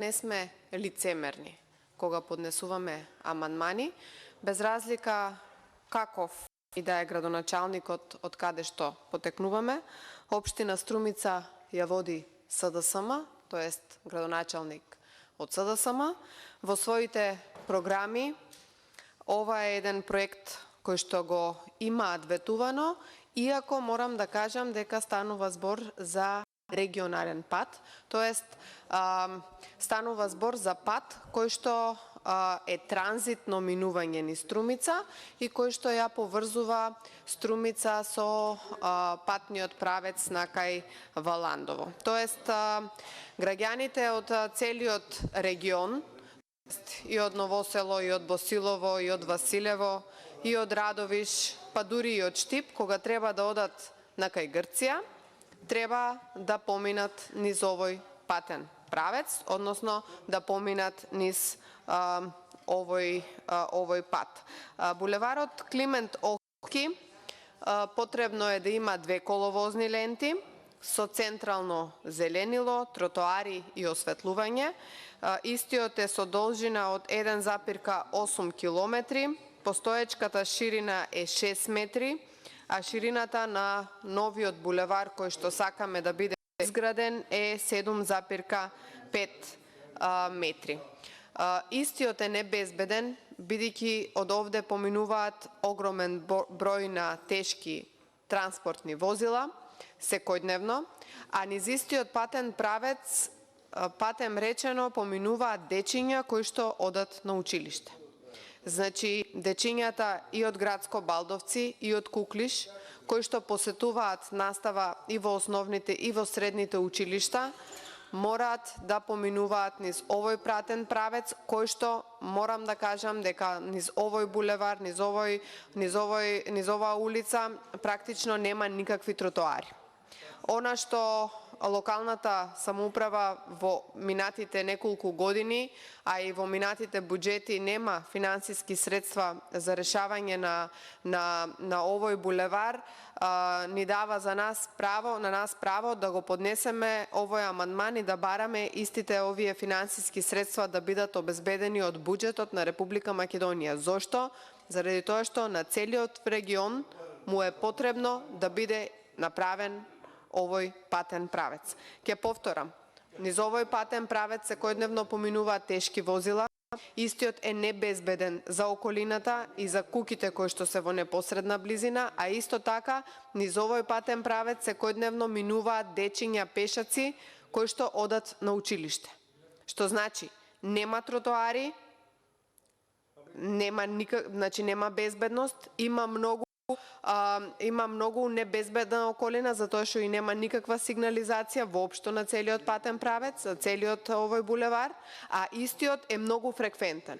не сме лицемерни кога поднесуваме амандмани, без разлика каков и да е градоначалникот од каде што потекнуваме. Општина Струмица ја води СДСМ, тоест градоначалник од СДСМ. Во своите програми ова е еден проект кој што го имаат ветувано, иако морам да кажам дека станува збор за регионален пат, тоест станува збор за пат кој што е транзитно минување низ Струмица и кој што ја поврзува Струмица со патниот правец на кај Валандово. Тоест, граѓаните од целиот регион, и од Новосело, и од Босилово, и од Василево, и од Радовиш, па дури и од Штип, кога треба да одат на кај Грција, треба да поминат низ овој патен правец, односно да поминат низ овој пат. Булеварот Климент Охридски потребно е да има 2 коловозни ленти со централно зеленило, тротоари и осветлување. Истиот е со должина од 1,8 километри, постоечката ширина е 6 метри, а ширината на новиот булевар кој што сакаме да биде изграден е 7,5 метри. Истиот е небезбеден, бидејќи од овде поминуваат огромен број на тешки транспортни возила секојдневно, а низ истиот патен правец, патем речено, поминуваат дечиња кои што одат на училиште. Значи, дечињата и од градско Балдовци и од Куклиш, кои што посетуваат настава и во основните и во средните училишта, мораат да поминуваат низ овој пратен правец, кој што морам да кажам дека низ овој булевар, низ оваа улица практично нема никакви тротоари. Она што локалната самоуправа во минатите неколку години, а и во минатите буџети нема финансиски средства за решавање на овој булевар, ни дава на нас право да го поднесеме овој амандман и да бараме истите овие финансиски средства да бидат обезбедени од буџетот на Република Македонија. Зошто? Заради тоа што на целиот регион му е потребно да биде направен овој патен правец. Ке повторам, низ овој патен правец секојдневно поминуваат тешки возила, истиот е небезбеден за околината и за куќите кои што се во непосредна близина, а исто така низ овој патен правец секојдневно минуваат дечиња пешаци кои што одат на училиште. Што значи, нема тротоари, нема безбедност, има многу небезбедна околина, затоа што и нема никаква сигнализација воопшто на целиот патен правец, на целиот овој булевар, а истиот е многу фреквентен.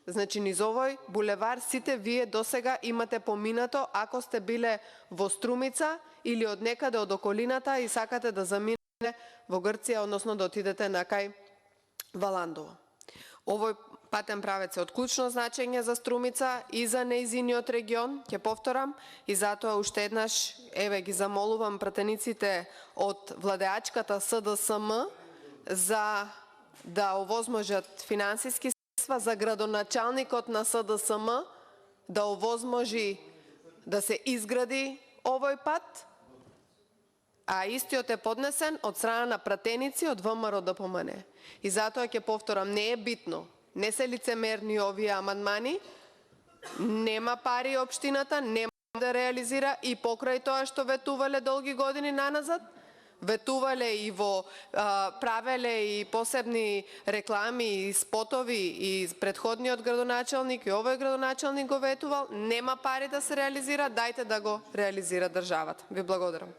Значи, низ овој булевар сите вие досега имате поминато ако сте биле во Струмица или од некаде од околината и сакате да заминете во Грција, односно да отидете на кај Валандово. Овој патен правец е од клучно значење за Струмица и за нејзиниот регион, ќе повторам, и затоа уште еднаш ги замолувам пратениците од владеачката СДСМ за да овозможат финансиски средства за градоначалникот на СДСМ да овозможи да се изгради овој пат, а истиот е поднесен од страна на пратеници од ВМРО ДПМН. И затоа ќе повторам, не е битно, не се лицемерни овие амандмани, нема пари општината, нема да реализира и покрај тоа што ветувале долги години наназад, ветувале и правеле и посебни реклами и спотови и претходниот градоначалник и овој градоначалник го ветувал, нема пари да се реализира, дајте да го реализира државата. Ви благодарам.